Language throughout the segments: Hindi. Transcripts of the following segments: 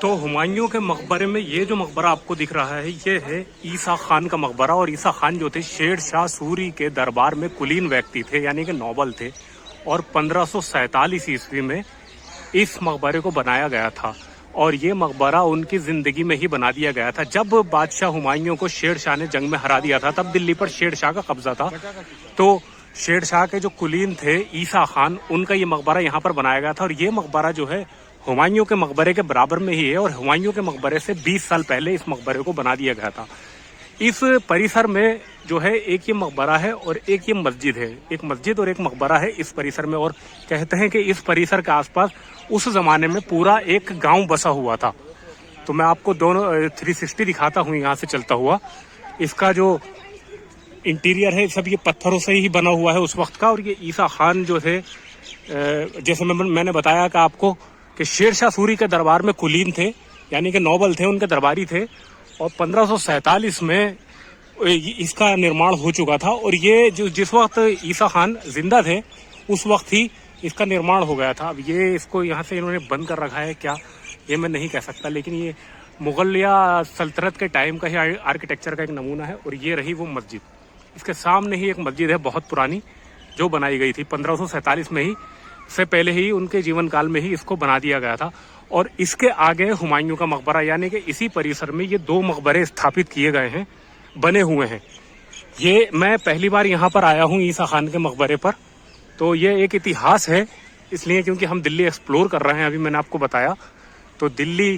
तो हुमायूं के मकबरे में ये जो मकबरा आपको दिख रहा है ये है ईसा खान का मकबरा। और ईसा खान जो थे शेर शाह सूरी के दरबार में कुलीन व्यक्ति थे, यानी कि नोबल थे। और 1547 ईस्वी में इस मकबरे को बनाया गया था। और ये मकबरा उनकी जिंदगी में ही बना दिया गया था। जब बादशाह हुमायूं को शेर शाह ने जंग में हरा दिया था तब दिल्ली पर शेर शाह का कब्जा था। तो शेर शाह के जो कुलीन थे ईसा खान, उनका ये मकबरा यहाँ पर बनाया गया था। और ये मकबरा जो है हुमायूं के मकबरे के बराबर में ही है। और हुमायूं के मकबरे से 20 साल पहले इस मकबरे को बना दिया गया था। इस परिसर में जो है एक ये मकबरा है और एक ये मस्जिद है। एक मस्जिद और एक मकबरा है इस परिसर में। और कहते हैं कि इस परिसर के आसपास उस जमाने में पूरा एक गांव बसा हुआ था। तो मैं आपको दोनों 360 दिखाता हूँ यहाँ से चलता हुआ। इसका जो इंटीरियर है सब ये पत्थरों से ही बना हुआ है उस वक्त का। और ये ईसा खान जो थे, जैसे मैंने बताया कि आपको कि शेर शाह सूरी के दरबार में कुलीन थे, यानी कि नोबल थे, उनके दरबारी थे। और 1547 में इसका निर्माण हो चुका था। और ये जो जिस वक्त ईसा खान जिंदा थे उस वक्त ही इसका निर्माण हो गया था। अब ये इसको यहाँ से इन्होंने बंद कर रखा है क्या, ये मैं नहीं कह सकता, लेकिन ये मुगलिया सल्तनत के टाइम का ही आर्किटेक्चर का एक नमूना है। और ये रही वो मस्जिद। इसके सामने ही एक मस्जिद है बहुत पुरानी, जो बनाई गई थी 1547 में ही, से पहले ही उनके जीवन काल में ही इसको बना दिया गया था। और इसके आगे हुमायूं का मकबरा, यानी कि इसी परिसर में ये 2 मकबरे स्थापित किए गए हैं, बने हुए हैं। ये मैं पहली बार यहाँ पर आया हूँ ईसा खान के मकबरे पर। तो ये एक इतिहास है, इसलिए क्योंकि हम दिल्ली एक्सप्लोर कर रहे हैं। अभी मैंने आपको बताया तो दिल्ली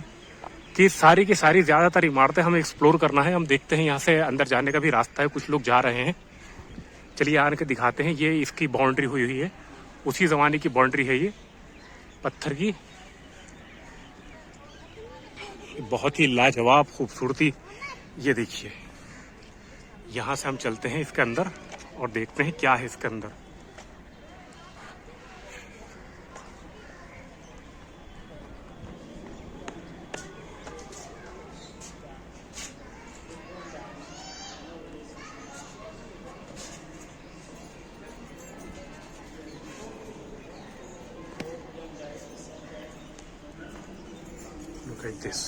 की सारी ज़्यादातर इमारतें हमें एक्सप्लोर करना है। हम देखते हैं यहाँ से अंदर जाने का भी रास्ता है, कुछ लोग जा रहे हैं। चलिए आने के दिखाते हैं। ये इसकी बाउंड्री हुई हुई है, उसी ज़माने की बाउंड्री है ये, पत्थर की। बहुत ही लाजवाब खूबसूरती। ये देखिए, यहाँ से हम चलते हैं इसके अंदर और देखते हैं क्या है इसके अंदर। Look at this.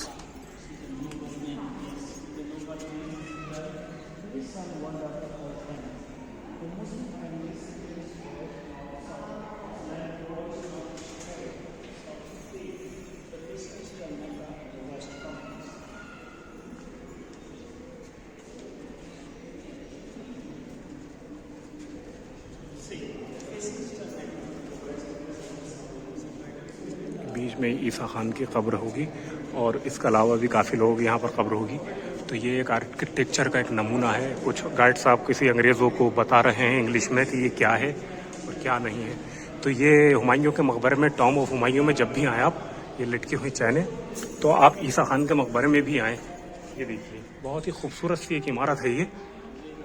बीच में ईसा खान की कब्र होगी और इसके अलावा भी काफ़ी लोग यहाँ पर कब्र होगी। तो ये एक आर्किटेक्चर का एक नमूना है। कुछ गाइड साहब किसी अंग्रेज़ों को बता रहे हैं इंग्लिश में कि ये क्या है और क्या नहीं है। तो ये हुमायूं के मकबरे में, टॉम ऑफ हुमायूं में जब भी आएँ आप, ये लटकी हुई चैनें, तो आप ईसा खान के मकबरे में भी आएँ। ये देखिए, बहुत ही खूबसूरत सी एक इमारत है ये,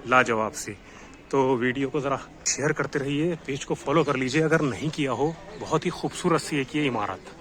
लाजवाब सी। तो वीडियो को ज़रा शेयर करते रहिए, पेज को फॉलो कर लीजिए अगर नहीं किया हो। बहुत ही खूबसूरत सी एक ये इमारत।